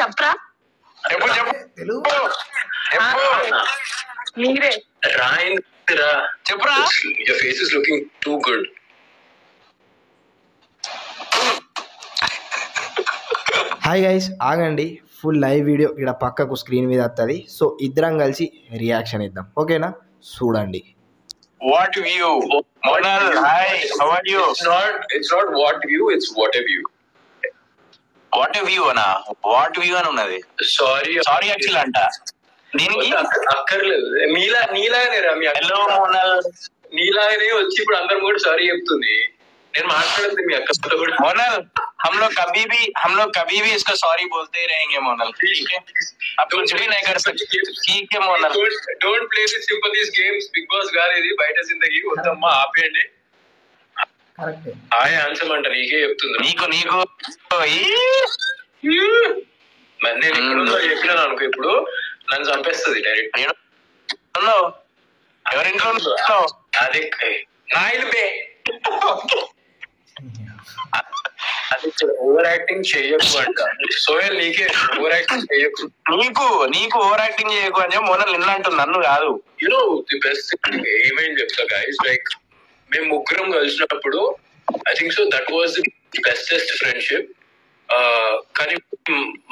చెప్పరా చెప్పు చెప్పు తెలుగు మీరే రాయిందిరా చెప్పురా. Your face is looking too good. Hi guys, ఆగండి. ఫుల్ లైవ్ వీడియో ఇక్కడ పక్కకు స్క్రీన్ మీద వస్తుంది. సో ఇద్దరం కలిసి రియాక్షన్ ఇద్దాం, ఓకేనా? చూడండి. What view? Monal, hi, how are you? It's not what view, it's what a view. What a view అనా? What view అని ఉన్నది. సారీ యాక్చువల్ అంట. దీనికి అక్కర్లేదు. నీలాగనే రా. హలో మోనల్, నీలాగనే వచ్చి ఇప్పుడు అందరం కూడా సారీ చెప్తుంది. నేను మాట్లాడదు మీ అక్కతో కూడా. మోనల్, हम लोग कभी भी इसका सॉरी बोलते ही रहेंगे मोनल, ठीक है? अब कुछ भी नहीं कर सकते, ठीक है Monal? Don't play with sympathies games. Big Boss గారు ఇది బయట జిందగీ వద్దమ్మా, ఆపేయండి. కరెక్ట్. హాయ్ ఆన్సర్ అంట నీకే చెప్తుంది. నీకు నేను ఎక్కడుందో చెప్పినాను అనుకో, ఇప్పుడు నన్ను చంపేస్తుంది డైరెక్ట్. ఎవరింట్లో అదే నా ఇల్లు. ఓవర్ యాక్టింగ్ చేయకు అంట. సోయల్ నీకే ఓవర్ యాక్టింగ్ చేయకు. నీకు ఓవర్ యాక్టింగ్ చేయకు అని చెప్పి మోనల్ నిన్న అంటుంది, నన్ను కాదు. యూనో ది బెస్ట్ ఏమైంది చెప్తా గైస్, లైక్ మేము ముగ్గురం కలిసినప్పుడు I think so that was the bestest friendship. కానీ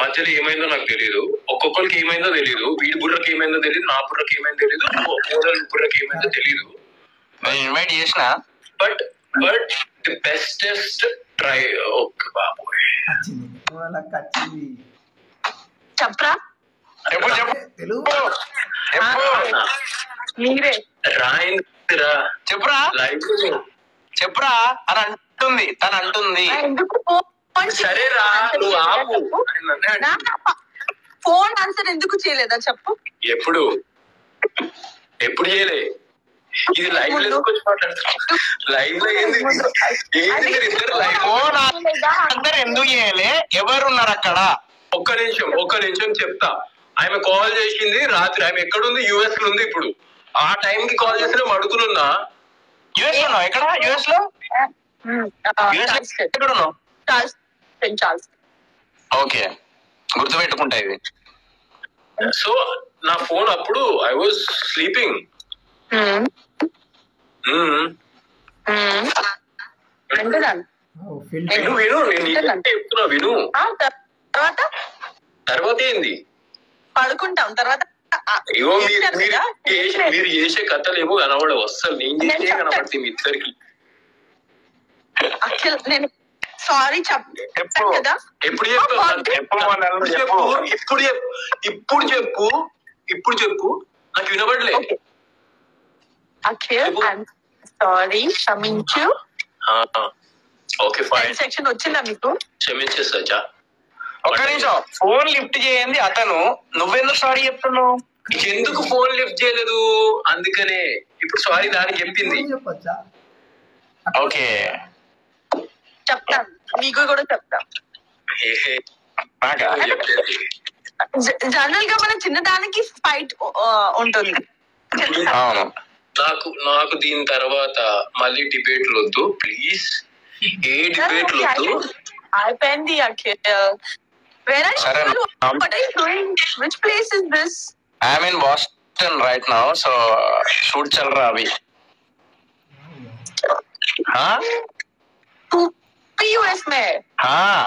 మధ్యలో ఏమైందో నాకు తెలియదు, ఒక్కొక్కరికి ఏమైందో తెలియదు. వీడి బుర్రకి ఏమైందో తెలియదు, నా బుర్రకి ఏమైందో తెలియదు, మోనల్ బుర్రకి ఏమైందో తెలియదు. ఇన్వైట్ చేసిన but the bestest try. Okay బాబోయ్, చెప్పరా తెలుగు మీరే రాయిందిరా చెప్పురా. లైఫ్ చెప్పురా అని అంటుంది, తను అంటుంది. సరేరా నువ్వు ఆపు. ఫోన్ ఆన్సర్ ఎందుకు చేయలేదా చెప్పు. ఎప్పుడు చేయలే. ఇది లైవ్ లో తీసుకొచ్చి మాట్లాడుతున్నా. లైవ్ లో ఏంది ఇద్దరు లైవ్ అందరు ఎందుకు చేయలే? ఎవరున్నారు అక్కడ? ఒక్క నిమిషం చెప్తా. ఆమె కాల్ చేసింది రాత్రి. ఆమె ఎక్కడుంది? యుఎస్ లో ఉంది. ఇప్పుడు ఆ టైం కి కాల్ చేసిన అడుగుతున్నా. యుఎస్ లో ఎక్కడ? యుఎస్ లో ఎక్కడున్నావు? ఓకే, గుర్తుపెట్టుకుంటా ఇది. సో నా ఫోన్ అప్పుడు ఐ వాజ్ స్లీపింగ్. విను. తర్వాత ఏంది? పడుకుంటాం తర్వాత. ఇగో మీరు చేసే కథలు ఏమో కనబడవు అస్సలు. నేను చేసే కనబడుతుంది మీ ఇద్దరికి. నేను సారీ చెప్పు. ఎప్పుడు చెప్పు నాకు వినబడలే. అఖిల్ సారీ, క్షమించు. Okay fine. సెక్షన్ వచ్చిందా మీకు? క్షమించేసా. ఒక్క నిమిషం, ఫోన్ లిఫ్ట్ చేయండి అతను. నువ్వెందుకు సారీ చెప్తున్నావు? ఎందుకు ఫోన్ లిఫ్ట్ చేయలేదు? అందుకనే ఇప్పుడు సారీ దానికి చెప్పింది. ఓకే చెప్తాను, మీకు కూడా చెప్తా. జనరల్ గా మన చిన్నదానికి ఫైట్ ఉంటుంది. నాకు దీని తర్వాత మళ్ళీ డిబేట్లు వద్దు ప్లీజ్. ఏ డిబేట్లు వద్దు. అయిపోయింది Akhil. Which place is this? I am in Boston right now, so shoot चल रहा अभी. हाँ? US में? हाँ,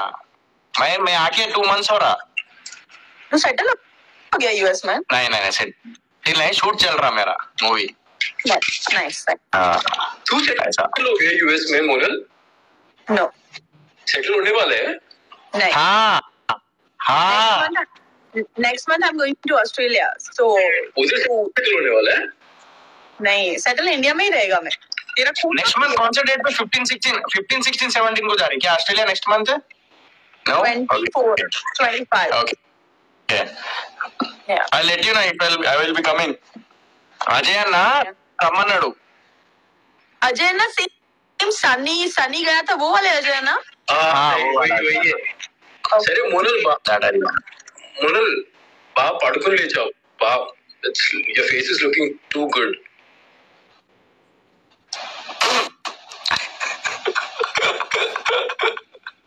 मैं आके 2 months हो रहा. तू सेटल हो गया US में? नहीं सेटल नहीं, शूट चल रहा मेरा मूवी. Nice. हाँ. तू सेटल हो गया US में मोनल? No. सेटल होने वाले हैं? नहीं. हाँ. Next month I'm going to Australia. So उधर सेटल होने वाला है? नहीं, सेटल इंडिया में ही रहेगा मैं. तेरा नेक्स्ट मंथ कौन सा डेट पे? 15, 16, 17 को जा रही है क्या Australia next month? No? 24, 25. Okay. Yeah. I'll let you know if I will be coming. Ajay ना रमन्नाडु. अजय ना सेम सनी गया था वो वाले अजय ना? हाँ वही है. సరే మోనల్ బా పడుకుని లేచావు. బా your face is looking too good.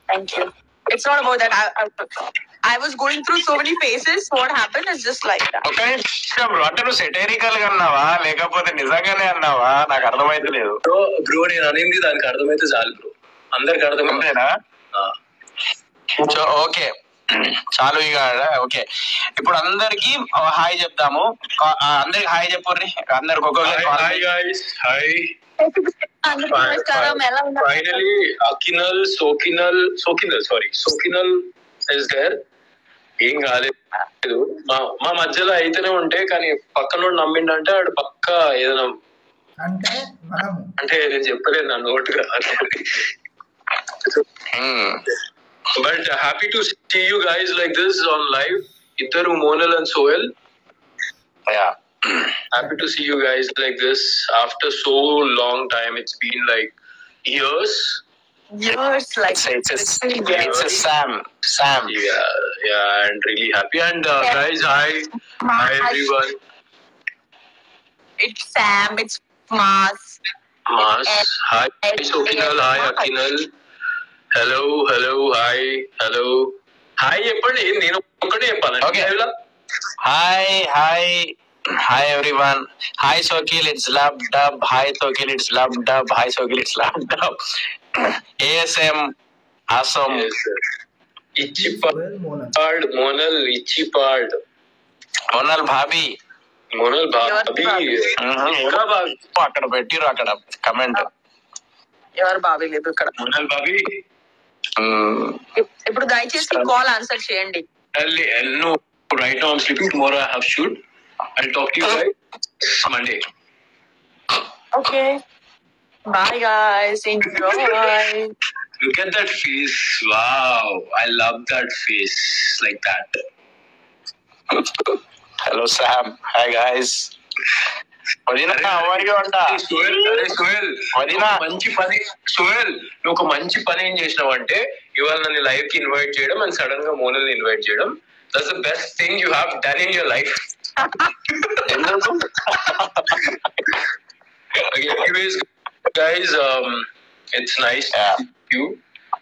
Thank you. It's not about that. I was going through so many phases. What happened is just like that. ఒక నిమిషం బ్రో, అంటే నువ్వు సెటైరికల్ గా అన్నావా లేకపోతే నిజంగానే అన్నావా? నాకు అర్థమైతే లేదు బ్రో. నేను అనేది దానికి అర్థమైతే చాలు బ్రో, అందరికి అర్థమైతేనా? ఓకే చాలు ఇక. ఓకే, ఇప్పుడు అందరికి హాయ్ చెప్తాము. అందరికి హాయ్ చెప్పుర్రి, అందరికి ఒక్కొక్కరు. Hi guys, hi. Finally, Sokinal is there. ఏం కాలేదు, మా మధ్యలో అయితేనే ఉంటే, కానీ పక్కన నమ్మిండంటే ఆడు పక్క ఏదైనా అంటే నేను చెప్పలేదు నా నోటుగా. But happy to see you guys like this on live. ఇద్దరు Monal and Sohel. Happy to see you guys like this after so long time. It's been like years. Like it's a Sam. Yeah, and really happy. And guys, hi everyone. It's Sam. It's Mas. Hi Sokinal. Hi Akinal. Hello. Hi eppandi nenu okkade cheppalani. Okay. Hi everyone. Hi Sokil, it's Lab Dub. Hi Sokil, it's Lab Dub. Hi Sokil, it's Lab Dub. ASM, awesome. Yes, Ichipad, Monal, Ichipad. Monal Bhabi. అక్కడ పెట్టిరు, అక్కడ comment. ఎవరు బాబీ లేదు ఇక్కడ. మోనల్ బాబీ. ఇప్పుడు దయచేసి call answer చేయండి. No, right now I'm sleeping. Tomorrow I have shoot. I'll talk to you guys Monday. Okay. Bye guys. Enjoy. Look at that face. Wow. I love that face. Like that. Hello Sam. Hi guys. Vadina, how are you? Sohel. Vadina. Sohel, నువ్వు ఒక మంచి పని ఏం చేసినావు అంటే ఇవాళ నన్ను live కి ఇన్వైట్ చేయడం అండ్ సడన్ గా మోనల్ ఇన్వైట్ చేయడం. That's the best thing you have done in your life. Okay, anyways guys, it's nice to meet you.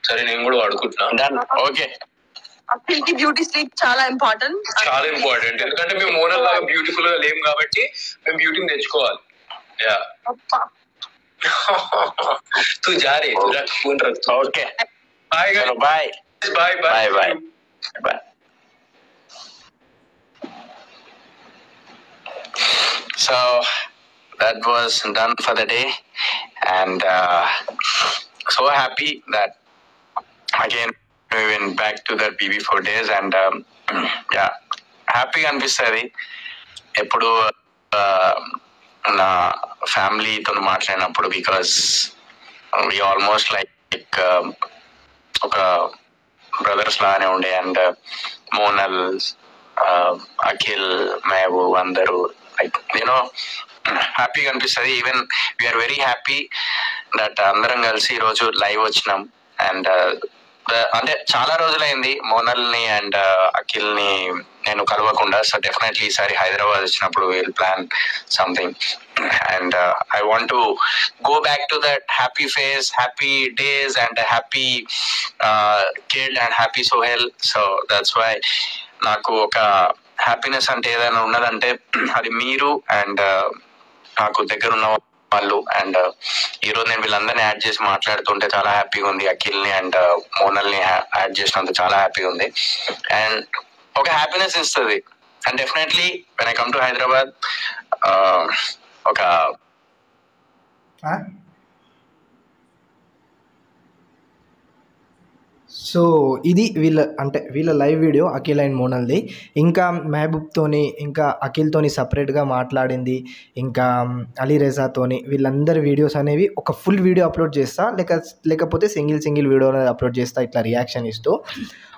సరే నేను కూడా వాడుకుంటున్నా. ఓకే, అఖిల్కి బ్యూటీ స్లీప్ చాలా ఇంపార్టెంట్. ఎందుకంటే మేము మోనల్ లాగా బ్యూటిఫుల్ గా లేము కాబట్టి మేము బ్యూటీని తెచ్చుకోవాలి. యా తు जा रे फोन रख. ఓకే, బాయ్ చలో bye. So that was done for the day, and so happy that again we went back to that BB4 days, and yeah, happy అనిపిస్తుంది ఎప్పుడు నా ఫ్యామిలీతో మాట్లాడినప్పుడు, బికాస్ we almost like ఒక బ్రదర్స్ లాగానే ఉండే. అండ్ మోనల్, అఖిల్, మేబు అందరూ లైక్ యూనో హ్యాపీగా అనిపిస్తుంది. Even we are very happy that అందరం కలిసి ఈరోజు లైవ్ వచ్చినాం. అండ్ అంటే చాలా రోజులైంది మోనల్ని అండ్ అఖిల్ని నేను కలవకుండా. సో డెఫినెట్లీ ఈసారి హైదరాబాద్ వచ్చినప్పుడు will plan something. And I want to go back to that happy phase, happy days and happy kid and happy Sohel. So that's why నాకు ఒక హ్యాపీనెస్ అంటే ఏదైనా ఉన్నదంటే అది మీరు అండ్ నాకు దగ్గర ఉన్న వాళ్ళు. అండ్ ఈరోజు నేను వీళ్ళందరినీ యాడ్ చేసి మాట్లాడుతుంటే చాలా హ్యాపీగా ఉంది. అఖిల్ని అండ్ మోనల్ని యాడ్ చేసినందుకు చాలా హ్యాపీగా ఉంది. అండ్ ఒక హ్యాపీనెస్ ఇస్తుంది. And definitely when I come to Hyderabad ఒక సో ఇది వీళ్ళ లైవ్ వీడియో అఖిల్ అండ్ మోనల్ది. ఇంకా మెహబూబ్తోని ఇంకా అఖిల్తోని సపరేట్గా మాట్లాడింది, ఇంకా అలీ రేజాతోని వీళ్ళందరి వీడియోస్ అనేవి ఒక ఫుల్ వీడియో అప్లోడ్ చేస్తా, లేకపోతే సింగిల్ వీడియో అప్లోడ్ చేస్తా ఇట్లా రియాక్షన్ ఇస్తూ.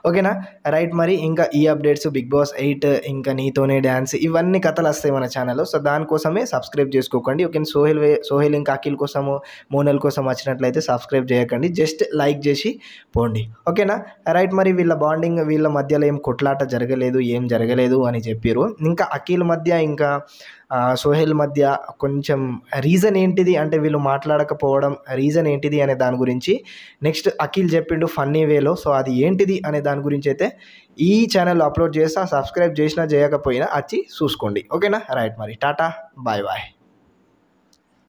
ఓకేనా, రైట్. మరి ఇంకా ఈ అప్డేట్స్, బిగ్ బాస్ 8, ఇంకా నీతోనే డ్యాన్స్, ఇవన్నీ కథలు వస్తాయి మన ఛానల్లో. సో దానికోసమే సబ్స్క్రైబ్ చేసుకోకండి. ఓకే, సోహెల్ ఇంకా అఖిల్ కోసము, మోనల్ కోసం వచ్చినట్లయితే సబ్స్క్రైబ్ చేయకండి, జస్ట్ లైక్ చేసి పోండి. ఓకేనా రైట్. మరి వీళ్ళ బాండింగ్ వీళ్ళ మధ్యలో ఏం కొట్లాట జరగలేదు, ఏం జరగలేదు అని చెప్పారు. ఇంకా అఖిల్ మధ్య ఇంకా సోహెల్ మధ్య కొంచెం రీజన్ ఏంటిది అంటే వీళ్ళు మాట్లాడకపోవడం రీజన్ ఏంటిది అనే దాని గురించి నెక్స్ట్ అఖిల్ చెప్పిండు ఫన్నీ వేలో. సో అది ఏంటిది అనే దాని గురించి అయితే ఈ ఛానల్లో అప్లోడ్ చేస్తా. సబ్స్క్రైబ్ చేసినా చేయకపోయినా వచ్చి చూసుకోండి. ఓకేనా రైట్. మరి టాటా బాయ్ బాయ్.